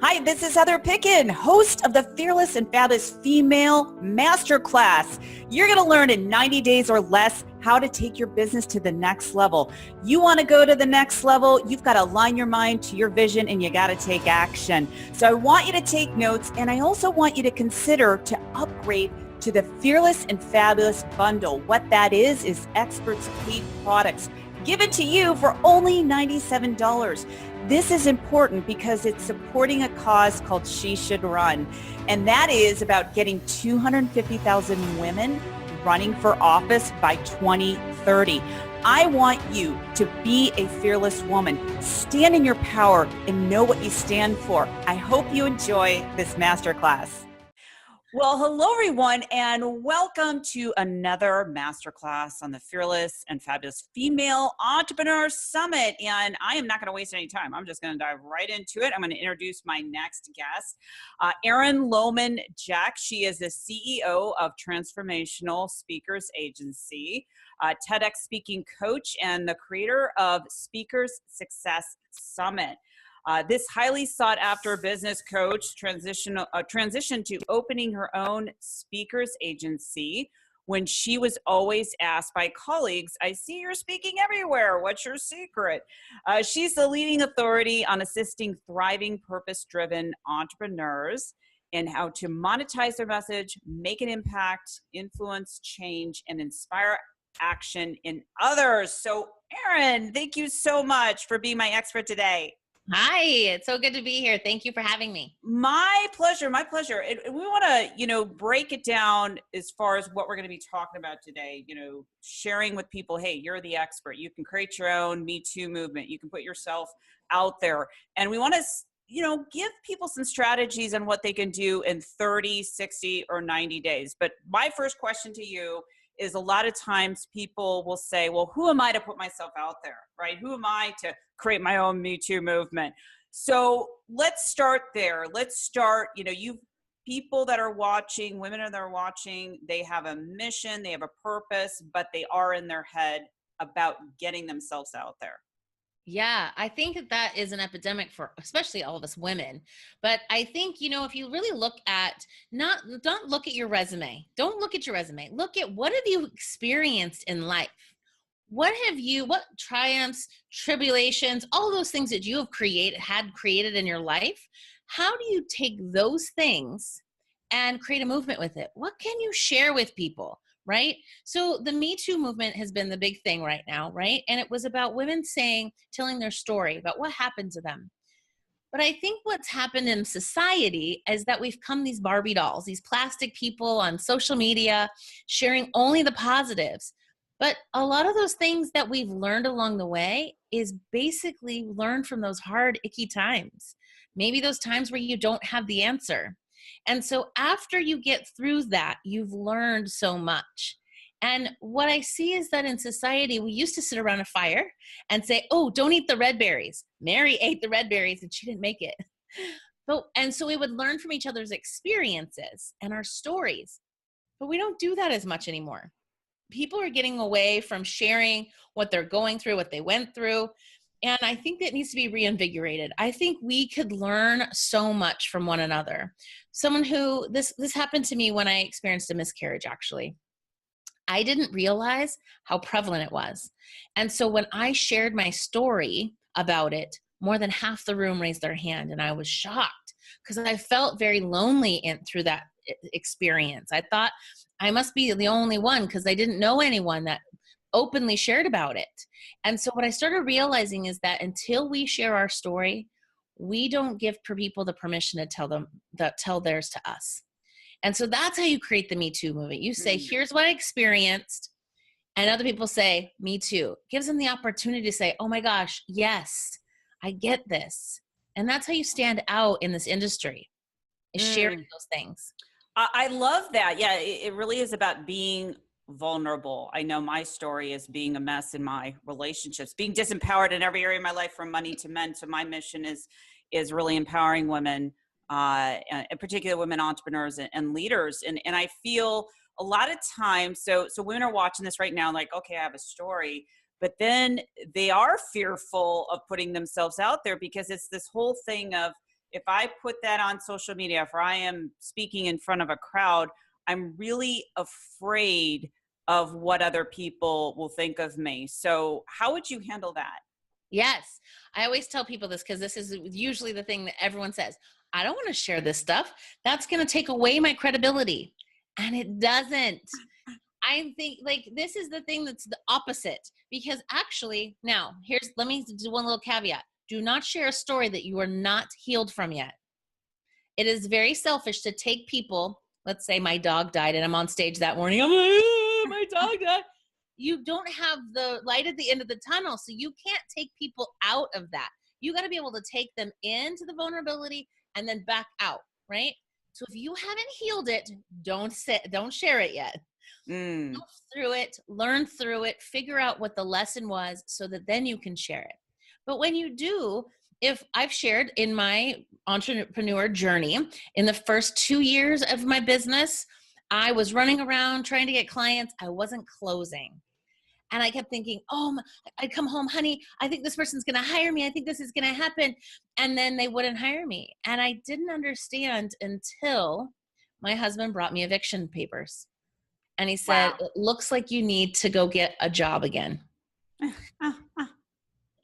Hi, this is Heather Picken, host of the Fearless and Fabulous Female Masterclass. You're going to learn in 90 days or less how to take your business to the next level. You want to go to the next level, you've got to align your mind to your vision and you got to take action. So I want you to take notes, and I also want you to consider to upgrade to the Fearless and Fabulous bundle. What that is experts paid products given to you for only $97. This is important because it's supporting a cause called She Should Run. And that is about getting 250,000 women running for office by 2030. I want you to be a fearless woman. Stand in your power and know what you stand for. I hope you enjoy this masterclass. Well, hello everyone, and welcome to another masterclass on the Fearless and Fabulous Female Entrepreneur Summit. And I am not going to waste any time. I'm just going to dive right into it. I'm going to introduce my next guest, Erin, Loman, Jeck. She is the CEO of Transformational Speakers Agency, TEDx speaking coach, and the creator of Speakers Success Summit. This highly sought after business coach transitioned to opening her own speakers agency when she was always asked by colleagues, I see you're speaking everywhere. What's your secret? She's the leading authority on assisting thriving, purpose-driven entrepreneurs in how to monetize their message, make an impact, influence change, and inspire action in others. So Erin, thank you so much for being my expert today. Hi, it's so good to be here. Thank you for having me. My pleasure, my pleasure. We want to, break it down as far as what we're going to be talking about today, sharing with people, hey, you're the expert. You can create your own Me Too movement. You can put yourself out there. And we want to, give people some strategies on what they can do in 30, 60, or 90 days. But my first question to you is, a lot of times people will say, well, who am I to put myself out there, right? Who am I to create my own Me Too movement? So let's start there. Let's start, you people that are watching, women that are watching, they have a mission, they have a purpose, but they are in their head about getting themselves out there. Yeah, I think that is an epidemic for especially all of us women. But I think, if you really look at, don't look at your resume. Don't look at your resume. Look at what have you experienced in life? What triumphs, tribulations, all those things that you have had created in your life? How do you take those things and create a movement with it? What can you share with people? Right? So the Me Too movement has been the big thing right now, right? And it was about women telling their story about what happened to them. But I think what's happened in society is that we've become these Barbie dolls, these plastic people on social media, sharing only the positives. But a lot of those things that we've learned along the way is basically learned from those hard, icky times. Maybe those times where you don't have the answer. And so after you get through that, you've learned so much. And what I see is that in society, we used to sit around a fire and say, oh, don't eat the red berries. Mary ate the red berries and she didn't make it. And so we would learn from each other's experiences and our stories. But we don't do that as much anymore. People are getting away from sharing what they're going through, what they went through. And I think that needs to be reinvigorated. I think we could learn so much from one another. This happened to me when I experienced a miscarriage, actually. I didn't realize how prevalent it was. And so when I shared my story about it, more than half the room raised their hand, and I was shocked because I felt very lonely through that experience. I thought I must be the only one because I didn't know anyone that openly shared about it. And so what I started realizing is that until we share our story, we don't give people the permission to tell theirs to us. And so that's how you create the Me Too movement. You say, here's what I experienced. And other people say, me too. It gives them the opportunity to say, oh my gosh, yes, I get this. And that's how you stand out in this industry, is sharing those things. I love that. Yeah, it really is about being vulnerable. I know my story is being a mess in my relationships, being disempowered in every area of my life, from money to men. So my mission is really empowering women, in particular women entrepreneurs and leaders. And I feel a lot of times, so women are watching this right now, like, okay, I have a story, but then they are fearful of putting themselves out there because it's this whole thing of, if I put that on social media, if I am speaking in front of a crowd, I'm really afraid of what other people will think of me. So how would you handle that? Yes. I always tell people this because this is usually the thing that everyone says. I don't want to share this stuff. That's going to take away my credibility. And it doesn't. I think like this is the thing that's the opposite, because actually now let me do one little caveat. Do not share a story that you are not healed from yet. It is very selfish to take people, let's say my dog died and I'm on stage that morning. I'm like, oh, my dog died. You don't have the light at the end of the tunnel. So you can't take people out of that. You got to be able to take them into the vulnerability and then back out. Right. So if you haven't healed it, don't share it yet. Go through it, learn through it, figure out what the lesson was so that then you can share it. But when you do, if I've shared in my entrepreneur journey, in the first 2 years of my business, I was running around trying to get clients. I wasn't closing. And I kept thinking, oh, I'd come home, honey, I think this person's going to hire me. I think this is going to happen. And then they wouldn't hire me. And I didn't understand until my husband brought me eviction papers. And he said, wow, it looks like you need to go get a job again.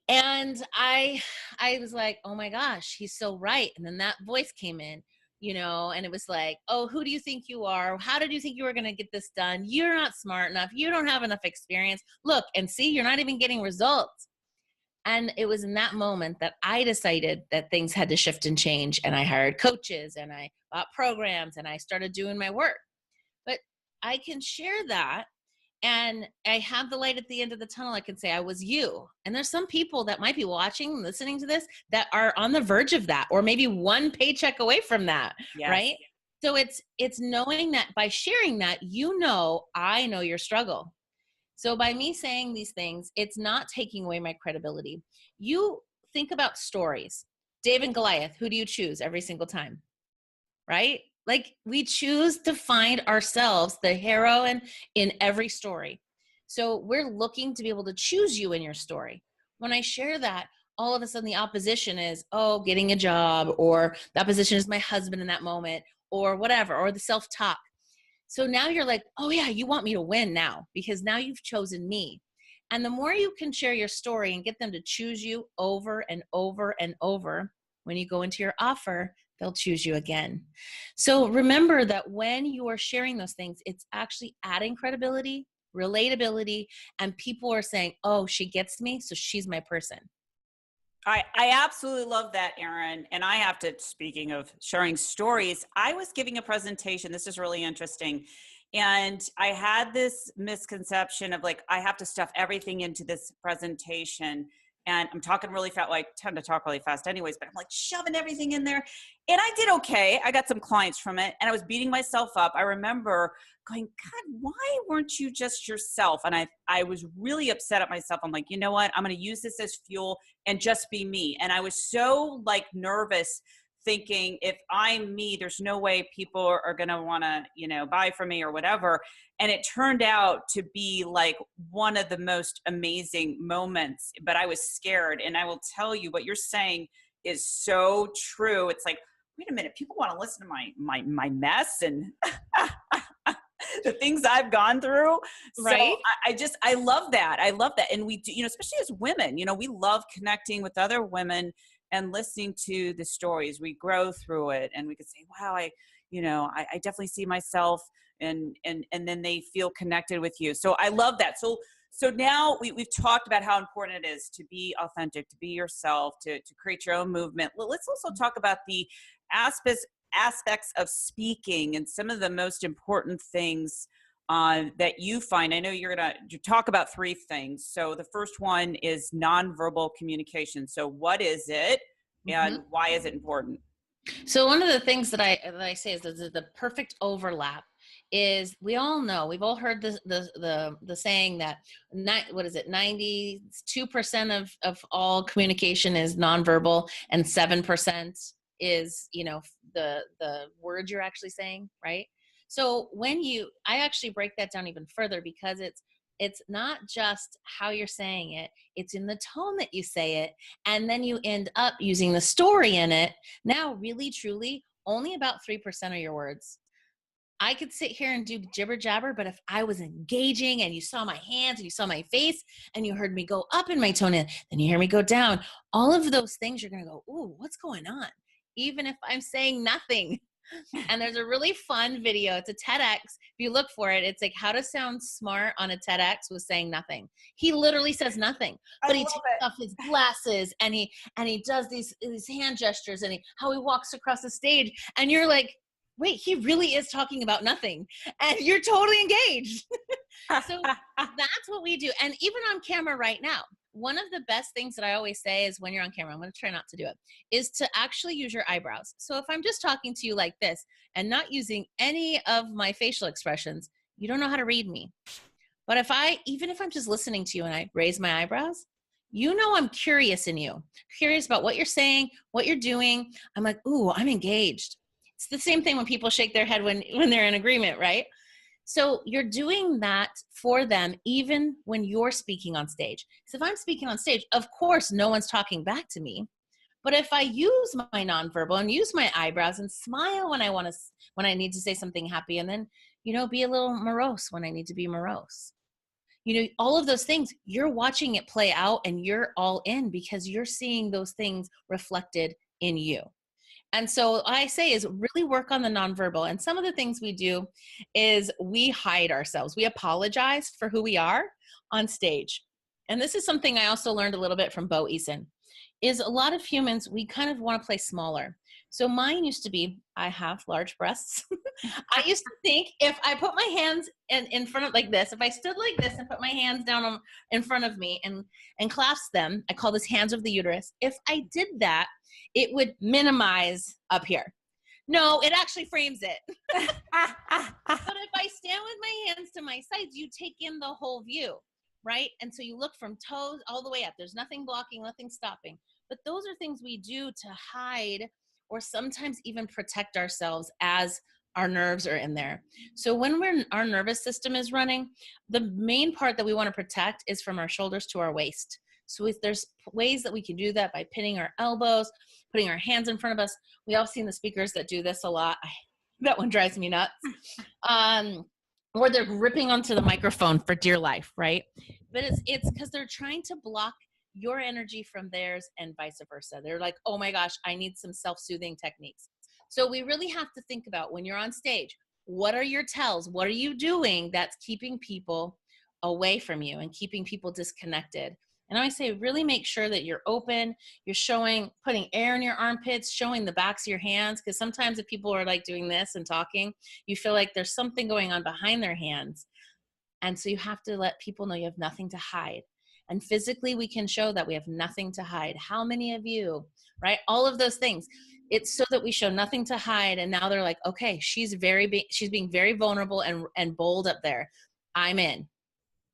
And I was like, oh my gosh, he's so right. And then that voice came in, and it was like, oh, who do you think you are? How did you think you were going to get this done? You're not smart enough. You don't have enough experience. Look and see, you're not even getting results. And it was in that moment that I decided that things had to shift and change. And I hired coaches and I bought programs and I started doing my work. But I can share that. And I have the light at the end of the tunnel. I can say, I was you. And there's some people that might be watching, listening to this, that are on the verge of that, or maybe one paycheck away from that. Yes. Right? So it's knowing that by sharing that, I know your struggle. So by me saying these things, it's not taking away my credibility. You think about stories. David and Goliath, who do you choose every single time? Right? Like we choose to find ourselves the hero in every story. So we're looking to be able to choose you in your story. When I share that, all of a sudden the opposition is, getting a job, or the opposition is my husband in that moment, or whatever, or the self-talk. So now you're like, oh yeah, you want me to win now because now you've chosen me. And the more you can share your story and get them to choose you over and over and over, when you go into your offer, they'll choose you again. So remember that when you are sharing those things, it's actually adding credibility, relatability, and people are saying, oh, she gets me, so she's my person. I absolutely love that, Erin. And I have to, speaking of sharing stories, I was giving a presentation. This is really interesting. And I had this misconception of like, I have to stuff everything into this presentation. And I'm talking really fast. Well, I tend to talk really fast anyways, but I'm like shoving everything in there. And I did okay. I got some clients from it and I was beating myself up. I remember going, God, why weren't you just yourself? And I was really upset at myself. I'm like, you know what? I'm going to use this as fuel and just be me. And I was so like nervous thinking if I'm me, there's no way people are going to want to, buy from me or whatever. And it turned out to be like one of the most amazing moments, but I was scared. And I will tell you what you're saying is so true. It's like, wait a minute, people want to listen to my mess and the things I've gone through. Right. So I love that. I love that. And we do, especially as women, we love connecting with other women and listening to the stories. We grow through it and we could say, wow, I definitely see myself and then they feel connected with you. So I love that. So now we've talked about how important it is to be authentic, to be yourself, to create your own movement. Let's also talk about the aspects of speaking and some of the most important things that you find. I know you're going to talk about 3 things. So the first one is nonverbal communication. So what is it and why is it important? So one of the things that I say is the perfect overlap is we all know, we've all heard the saying that 92% of all communication is nonverbal and 7% is, the words you're actually saying, right? So I actually break that down even further because It's not just how you're saying it, it's in the tone that you say it. And then you end up using the story in it. Now, really, truly, only about 3% of your words. I could sit here and do jibber jabber, but if I was engaging and you saw my hands and you saw my face and you heard me go up in my tone and then you hear me go down, all of those things, you're going to go, ooh, what's going on? Even if I'm saying nothing. And there's a really fun video. It's a TEDx. If you look for it, it's like how to sound smart on a TEDx with saying nothing. He literally says nothing, but he takes off his glasses and he does these hand gestures and how he walks across the stage. And you're like, wait, he really is talking about nothing. And you're totally engaged. So that's what we do. And even on camera right now, one of the best things that I always say is when you're on camera, I'm going to try not to do it, is to actually use your eyebrows. So if I'm just talking to you like this and not using any of my facial expressions, you don't know how to read me. But even if I'm just listening to you and I raise my eyebrows, you know I'm curious in you, curious about what you're saying, what you're doing. I'm like, ooh, I'm engaged. It's the same thing when people shake their head when they're in agreement, right? So you're doing that for them even when you're speaking on stage. So if I'm speaking on stage, of course, no one's talking back to me. But if I use my nonverbal and use my eyebrows and smile when I need to say something happy, and then, be a little morose when I need to be morose. All of those things, you're watching it play out and you're all in because you're seeing those things reflected in you. And so I say is really work on the nonverbal. And some of the things we do is we hide ourselves. We apologize for who we are on stage. And this is something I also learned a little bit from Bo Eason, is a lot of humans, we kind of want to play smaller. So mine used to be, I have large breasts. I used to think if I put my hands in front of like this, if I stood like this and put my hands down in front of me and clasped them, I call this hands of the uterus. If I did that, it would minimize up here. No, it actually frames it. But if I stand with my hands to my sides, you take in the whole view, right? And so you look from toes all the way up. There's nothing blocking, nothing stopping. But those are things we do to hide or sometimes even protect ourselves as our nerves are in there. So when our nervous system is running, the main part that we want to protect is from our shoulders to our waist. So if there's ways that we can do that by pinning our elbows, putting our hands in front of us. We all seen the speakers that do this a lot. That one drives me nuts. Or they're gripping onto the microphone for dear life, right? But it's because they're trying to block your energy from theirs and vice versa. They're like, oh my gosh, I need some self-soothing techniques. So we really have to think about when you're on stage, what are your tells? What are you doing that's keeping people away from you and keeping people disconnected? And I say, really make sure that you're open, you're putting air in your armpits, showing the backs of your hands. Because sometimes if people are like doing this and talking, you feel like there's something going on behind their hands. And so you have to let people know you have nothing to hide. And physically, we can show that we have nothing to hide. How many of you, right? All of those things. It's so that we show nothing to hide. And now they're like, okay, she's being very vulnerable and bold up there. I'm in.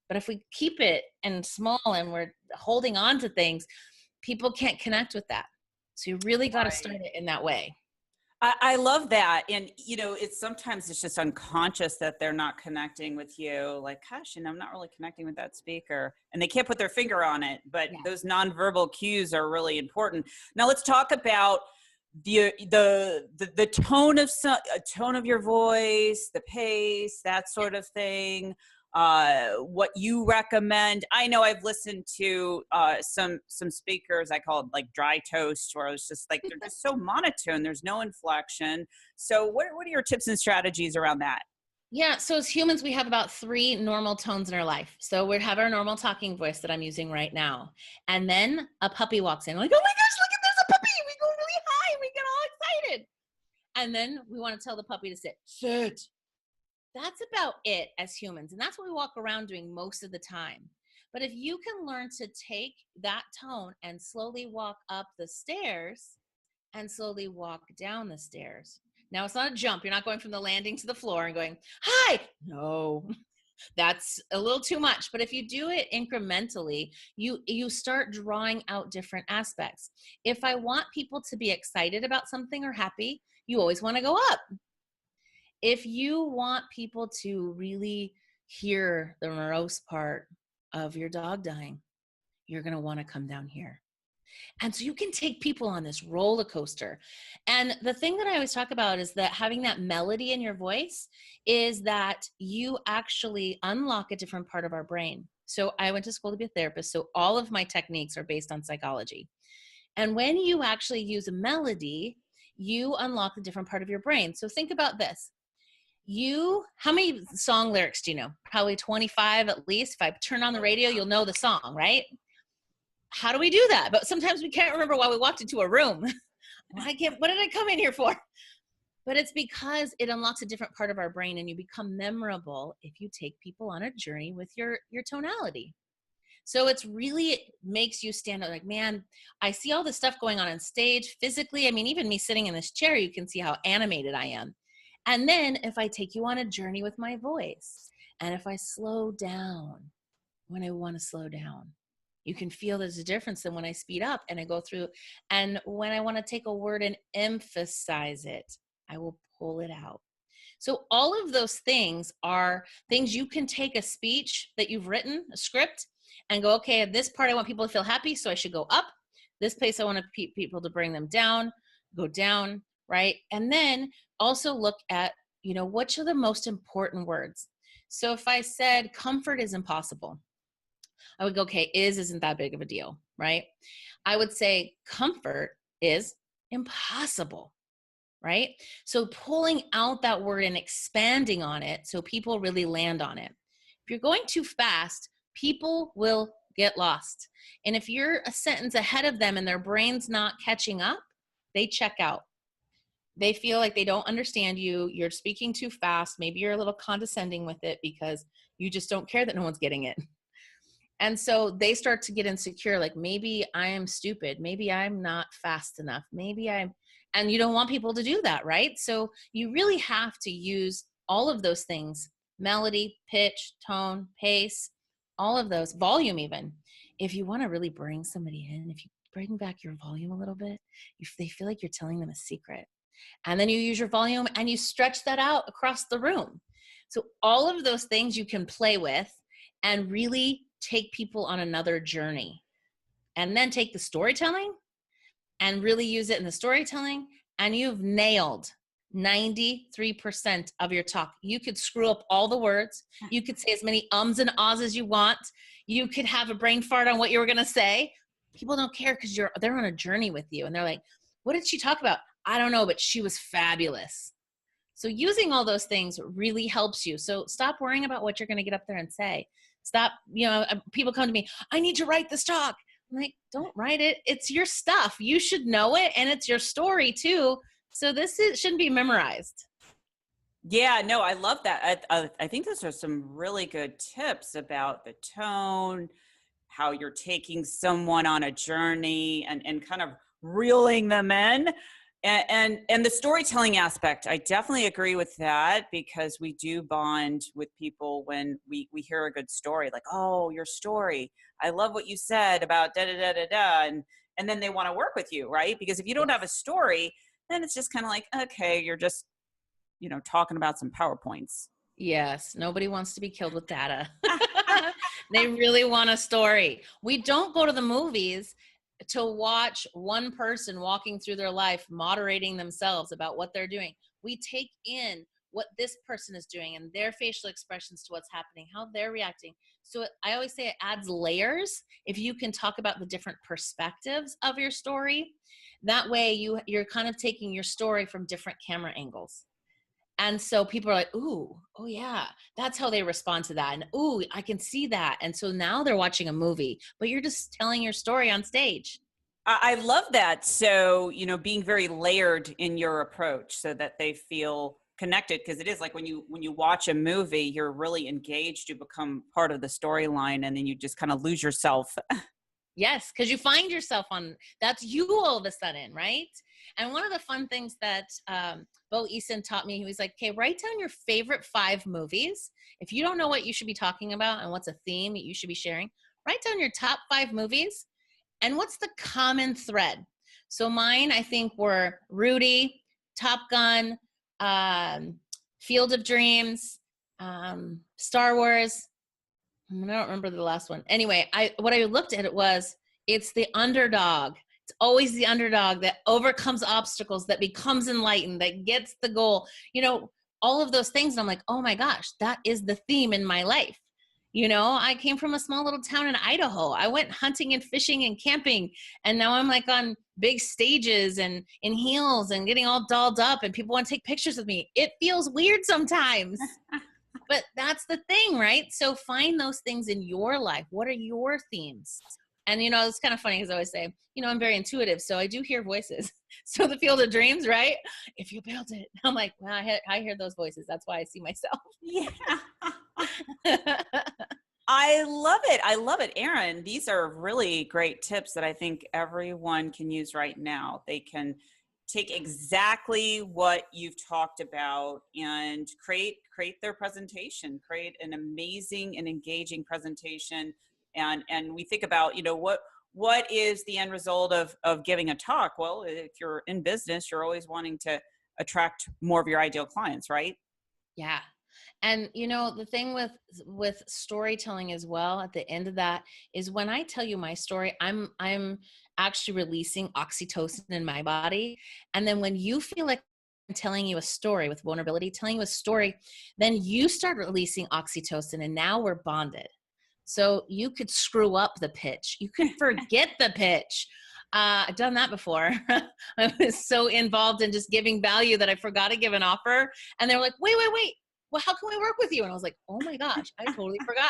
But if we keep it and small and we're holding on to things, people can't connect with that. So you really got to start it in that way. I love that. And, sometimes it's just unconscious that they're not connecting with you. Like, gosh, I'm not really connecting with that speaker. And they can't put their finger on it. But those nonverbal cues are really important. Now let's talk about the tone of your voice, the pace, that sort of thing. What you recommend. I know I've listened to some speakers I call it like dry toast, where it's just like they're just so monotone, there's no inflection. So what are your tips and strategies around that? Yeah, so as humans, we have about 3 normal tones in our life. So we have our normal talking voice that I'm using right now. And then a puppy walks in, like, oh my gosh, look at, there's a puppy. We go really high, we get all excited. And then we want to tell the puppy to sit. That's about it as humans. And that's what we walk around doing most of the time. But if you can learn to take that tone and slowly walk up the stairs and slowly walk down the stairs. Now, it's not a jump. You're not going from the landing to the floor and going, hi. No, that's a little too much. But if you do it incrementally, you start drawing out different aspects. If I want people to be excited about something or happy, you always want to go up. If you want people to really hear the morose part of your dog dying, you're going to want to come down here. And so you can take people on this roller coaster. And the thing that I always talk about is that having that melody in your voice is that you actually unlock a different part of our brain. So I went to school to be a therapist. So all of my techniques are based on psychology. And when you actually use a melody, you unlock a different part of your brain. So think about this. How many song lyrics do you know? Probably 25 at least. If I turn on the radio, you'll know the song, right? How do we do that? But sometimes we can't remember why we walked into a room. What did I come in here for? But it's because it unlocks a different part of our brain, and you become memorable if you take people on a journey with your tonality. So it makes you stand out like, man, I see all this stuff going on stage physically. I mean, even me sitting in this chair, you can see how animated I am. And then if I take you on a journey with my voice, and if I slow down when I want to slow down, you can feel there's a difference than when I speed up and I go through. And when I want to take a word and emphasize it, I will pull it out. So all of those things are things you can take a speech that you've written, a script, and go, okay, at this part I want people to feel happy, so I should go up. This place I want people to bring them down, go down, right? And then also look at, which are the most important words. So if I said comfort is impossible, I would go, okay, isn't that big of a deal, right? I would say comfort is impossible, right? So pulling out that word and expanding on it so people really land on it. If you're going too fast, people will get lost. And if you're a sentence ahead of them and their brain's not catching up, they check out. They feel like they don't understand you. You're speaking too fast. Maybe you're a little condescending with it because you just don't care that no one's getting it. And so they start to get insecure, like maybe I am stupid. Maybe I'm not fast enough. And you don't want people to do that, right? So you really have to use all of those things, melody, pitch, tone, pace, all of those, volume even. If you want to really bring somebody in, if you bring back your volume a little bit, if they feel like you're telling them a secret, and then you use your volume and you stretch that out across the room. So all of those things you can play with and really take people on another journey. And then take the storytelling and really use it in the storytelling, and you've nailed 93% of your talk. You could screw up all the words. You could say as many ums and ahs as you want. You could have a brain fart on what you were going to say. People don't care because they're on a journey with you. And they're like, what did she talk about? I don't know, but she was fabulous. So using all those things really helps you. So stop worrying about what you're going to get up there and say. Stop, people come to me, I need to write this talk. I'm like, don't write it. It's your stuff. You should know it. And it's your story too. So shouldn't be memorized. Yeah, no, I love that. I think those are some really good tips about the tone, how you're taking someone on a journey and kind of reeling them in. And the storytelling aspect, I definitely agree with that, because we do bond with people when we hear a good story, like, oh, your story, I love what you said about da da da da da, and then they want to work with you, right? Because if you don't have a story, then it's just kind of like, okay, you're just talking about some PowerPoints. Yes, nobody wants to be killed with data. They really want a story. We don't go to the movies to watch one person walking through their life, moderating themselves about what they're doing. We take in what this person is doing and their facial expressions to what's happening, how they're reacting. So I always say it adds layers. If you can talk about the different perspectives of your story, that way you're kind of taking your story from different camera angles. And so people are like, ooh, oh yeah, that's how they respond to that. And ooh, I can see that. And so now they're watching a movie, but you're just telling your story on stage. I love that. So, being very layered in your approach so that they feel connected, because it is like when you watch a movie, you're really engaged, you become part of the storyline, and then you just kind of lose yourself. Yes, because you find yourself that's you all of a sudden, right? And one of the fun things that Bo Eason taught me, he was like, okay, write down your favorite 5 movies. If you don't know what you should be talking about and what's a theme that you should be sharing, write down your top 5 movies and what's the common thread. So mine, I think, were Rudy, Top Gun, Field of Dreams, Star Wars. I don't remember the last one. Anyway, what I looked at it was, it's the underdog. It's always the underdog that overcomes obstacles, that becomes enlightened, that gets the goal, all of those things. And I'm like, oh my gosh, that is the theme in my life. I came from a small little town in Idaho. I went hunting and fishing and camping. And now I'm like on big stages and in heels and getting all dolled up and people want to take pictures with me. It feels weird sometimes. But that's the thing, right? So find those things in your life. What are your themes? And, it's kind of funny because I always say, I'm very intuitive. So I do hear voices. So the field of dreams, right? If you build it. I'm like, well, I hear those voices. That's why I see myself. Yeah. I love it. I love it. Erin, these are really great tips that I think everyone can use right now. They can take exactly what you've talked about and create their presentation, create an amazing and engaging presentation. And we think about, what is the end result of giving a talk? Well, if you're in business, you're always wanting to attract more of your ideal clients, right? Yeah. And the thing with storytelling as well, at the end of that, is when I tell you my story, I'm actually releasing oxytocin in my body. And then when you feel like I'm telling you a story with vulnerability, telling you a story, then you start releasing oxytocin, and now we're bonded. So you could screw up the pitch. You could forget the pitch. I've done that before. I was so involved in just giving value that I forgot to give an offer. And they were like, wait. Well, how can we work with you? And I was like, oh my gosh, I totally forgot.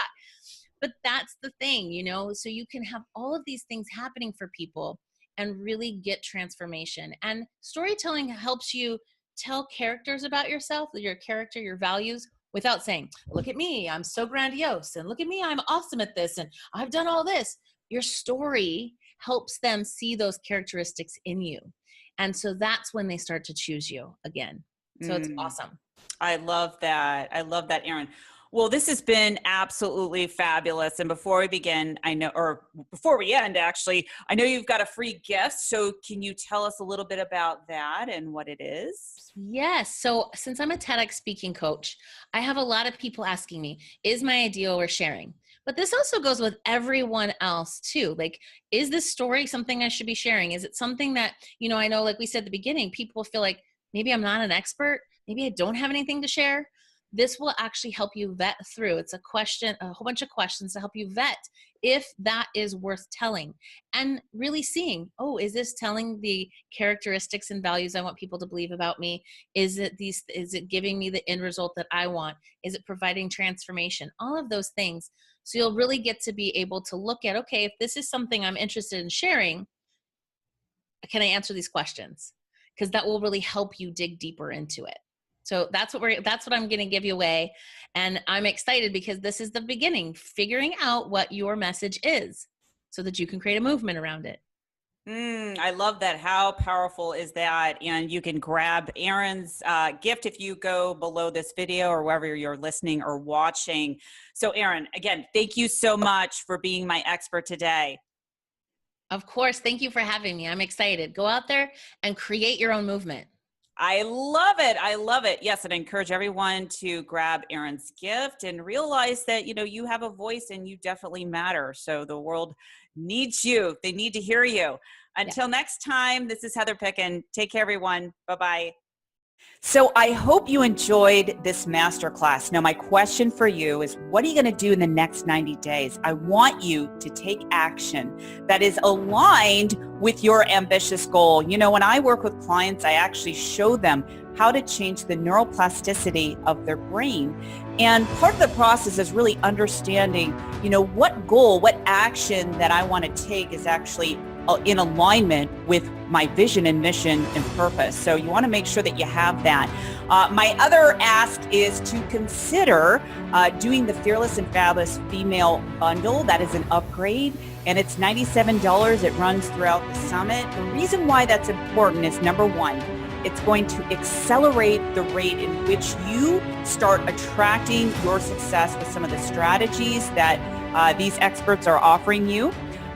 But that's the thing, so you can have all of these things happening for people and really get transformation. And storytelling helps you tell characters about yourself, your character, your values, without saying, look at me, I'm so grandiose, and look at me, I'm awesome at this, and I've done all this. Your story helps them see those characteristics in you. And so that's when they start to choose you again. So it's awesome. I love that. I love that, Erin. Well, this has been absolutely fabulous. And before we begin, before we end, actually, I know you've got a free gift. So can you tell us a little bit about that and what it is? Yes. So since I'm a TEDx speaking coach, I have a lot of people asking me, is my idea worth sharing? But this also goes with everyone else too. Like, is this story something I should be sharing? Is it something that, I know, like we said at the beginning, people feel like maybe I'm not an expert. Maybe I don't have anything to share. This will actually help you vet through. It's a whole bunch of questions to help you vet if that is worth telling, and really seeing, is this telling the characteristics and values I want people to believe about me? Is it giving me the end result that I want? Is it providing transformation? All of those things. So you'll really get to be able to look at, okay, if this is something I'm interested in sharing, can I answer these questions? Because that will really help you dig deeper into it. So that's what I'm going to give you away. And I'm excited because this is the beginning, figuring out what your message is so that you can create a movement around it. I love that. How powerful is that? And you can grab Erin's gift if you go below this video or wherever you're listening or watching. So Erin, again, thank you so much for being my expert today. Of course. Thank you for having me. I'm excited. Go out there and create your own movement. I love it. I love it. Yes. And I encourage everyone to grab Erin's gift and realize that, you have a voice and you definitely matter. So the world needs you. They need to hear you. Until next time, this is Heather Picken. Take care, everyone. Bye-bye. So I hope you enjoyed this masterclass. Now, my question for you is, what are you going to do in the next 90 days? I want you to take action that is aligned with your ambitious goal. When I work with clients, I actually show them how to change the neuroplasticity of their brain. And part of the process is really understanding, what goal, what action that I want to take is actually in alignment with my vision and mission and purpose. So you want to make sure that you have that. My other ask is to consider doing the Fearless and Fabulous Female Bundle. That is an upgrade, and it's $97. It runs throughout the summit. The reason why that's important is, number one, it's going to accelerate the rate in which you start attracting your success with some of the strategies that these experts are offering you.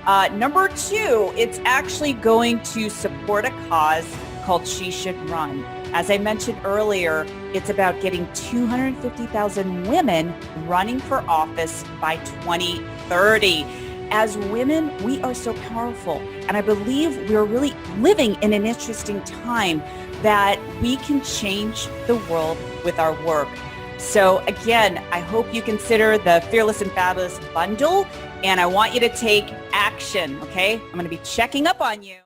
Number two, it's actually going to support a cause called She Should Run. As I mentioned earlier, it's about getting 250,000 women running for office by 2030. As women, we are so powerful. And I believe we're really living in an interesting time that we can change the world with our work. So again, I hope you consider the Fearless and Fabulous bundle, and I want you to take action, okay? I'm going to be checking up on you.